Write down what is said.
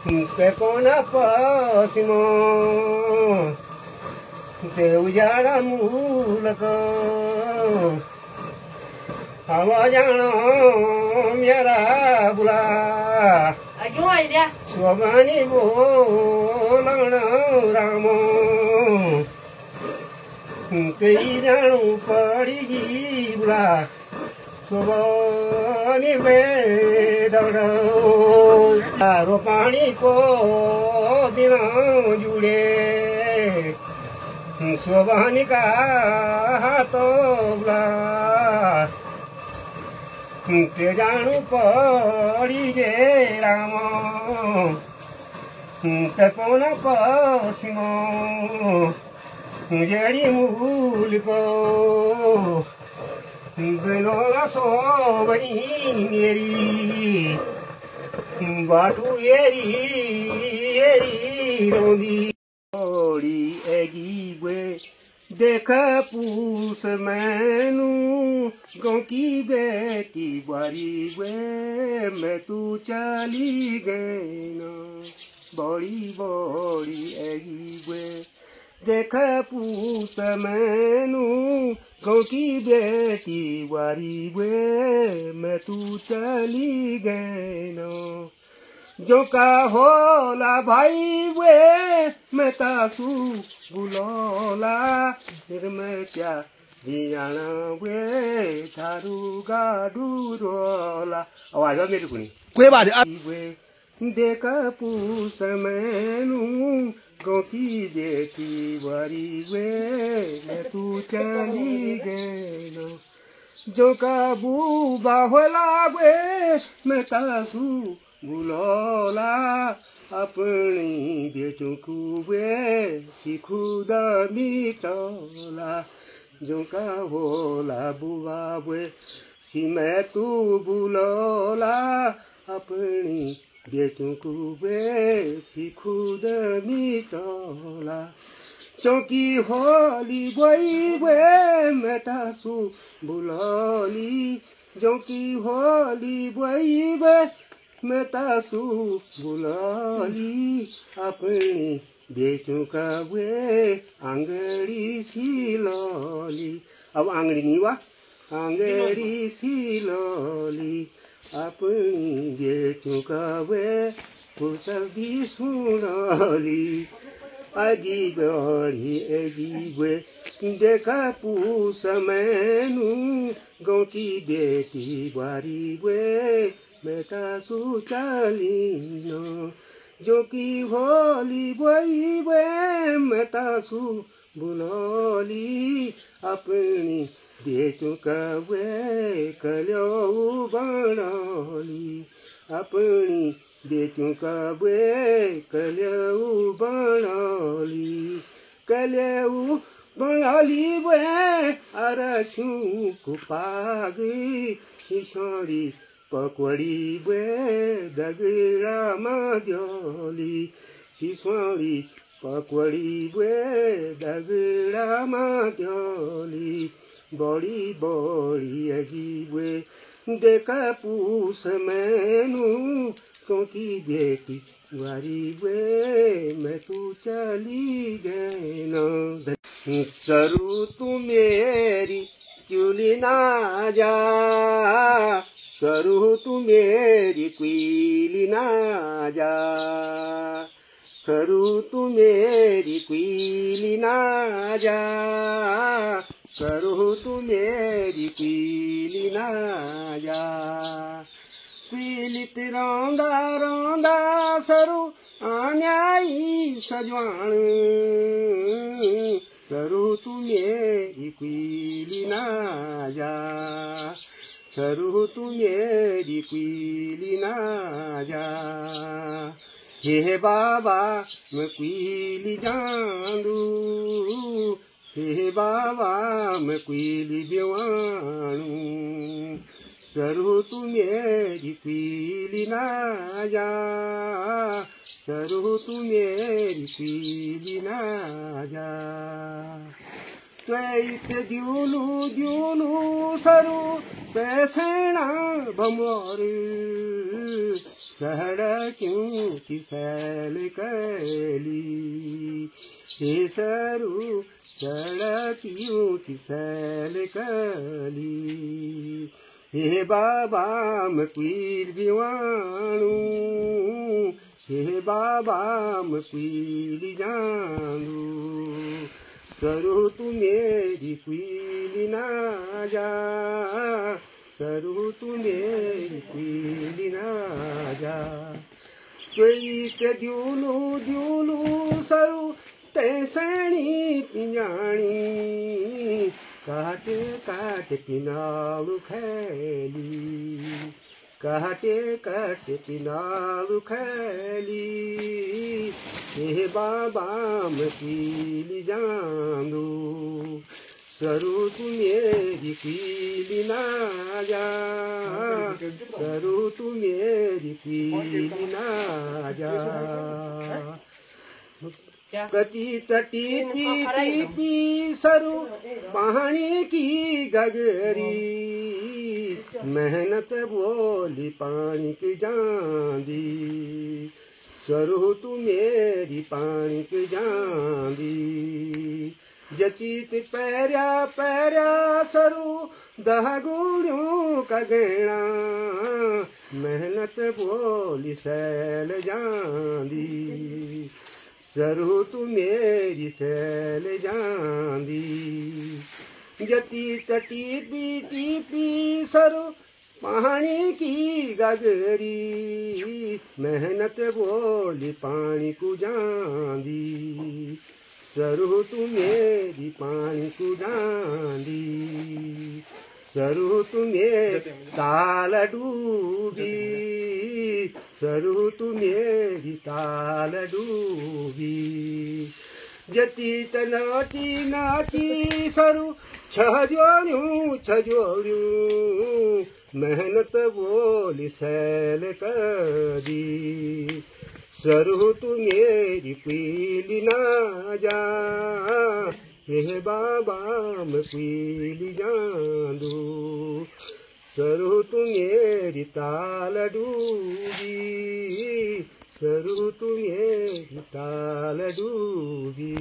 te kona pasimo te ujara mulaka awajana myara bula swabani bolana ramo te janu padigi bula swabani bedara रो पानी को दिन जुड़े सोबानी का हाथों ते जानू पड़ी गे राम ते पौना पश्चिमो जेड़ी मूल को बेलोला सो बनी मेरी बाटू एरी रोंदी ओड़ी एगी वे देख पूस मैनू गाँव की बेटी बारी वे मैं तू चली गई ना बड़ी बड़ी एगी वे देख पूस मैनू गाँव की बेटी बारी वे मैं तू चली गई ना जो का होला भाई वे मैं तासू बुलोला फिर मैं क्या दियाना वे थारू गाडू रोला आवाज आ मेरी कुनी कोई बात वे देख पूस मैनू गाँव की बेटी बारी वे मैं तू चली गई ना जो का बूबा होला वे मैं तासू बुलोला अपनी बेटों को वे सिखुदा मिटोला जो का होला बुआ वे सी मैं तू बुलोला अपनी बेटों को वे सिखुदा मिटोला चौकी होली गई वे मैं तासू बुलोली चौकी होली गई वे मैं तासू बुलोली अपनी बेटों का वे आंगड़ी सिलोली अब आंगड़ी नहीं वा आंगड़ी सिलोली अपनी बेटों का वे कुशल भी सुनोली आगी वे देखा पूस मैनू गाँव की बेटी बारी वे मैं तासू चली नो जो की होली बई वे मैं तासू बुलोली अपनी बेटों का वे कलो बनोली अपनी बेटों का वे कलो बनोली कलो बनोली वे अरसू कुपागी सिसोरी पकड़ी वे दगड़ा मद्योली सिसोरी पकड़ी वे दगड़ा मद्योली बड़ी बड़ी अगी वे देखा पूस मैनू क्योंकि बेटी वारी वे मैं तू चली गई ना सरू तू मेरी चुली ना जा सरू तू मेरी कुइली ना जा करू तू मेरी कुइली ना जा करू तू मेरी कुइली ना जा कुइली तिरौंदा रौंदा सरू आन्याई सजवाण सरू तू मेरी कुइली ना जा सरू तू मेरी कुइली ना जा हे बाबा मैं कुइली जांदू हे बाबा मैं कुइली बेवाणू सरू तू मेरी कुइली ना जा सरू तू मेरी कुइली ना जा त्वैत द्यूलू द्यूलू सरू पैसेणा भमोर सड़क्यों की सैल कली हे सरू सड़कियों की सैल कली हे बाबा मक्वील बिवाणू हे बाबा मक्वील जानू सरू तू मेरी क्वीली ना जा सरू तू मेरी क्वीली ना जा कोई के द्यूलू सरू तैसणी पिंजाणी काटे काटे पिनालू खैली काटे काटे पिनालू खैली हे बाबा मकीली जानू सरू तू मेरी क्वीली ना जा सरू तू मेरी क्वीली ना जा कटी तटी पी पी सरू पानी की गगरी मेहनत बोली पानी की जांदी सरू तू मेरी पानी की जांदी जचीत पैरा पैरा सरू दहगुड़ियों का गहना मेहनत बोली सैल जांदी सरू तू मेरी सैल जांदी जती तटी पी सरू पानी की गगरी मेहनत बोली पानी को जांदी सरू तू मेरी पानी को जांदी सरू तू मेरी ताल डूबी सरू तू मेरी ताल डूबी जती नाची नाची सरू छजोड़ू मेहनत बोली सैल करी सरू तू मेरी क्वीली ना जा हे बाबा मक्वीली जानू सरू तू मेरी ताल डूबी सरू तू मेरी ताल डूबी।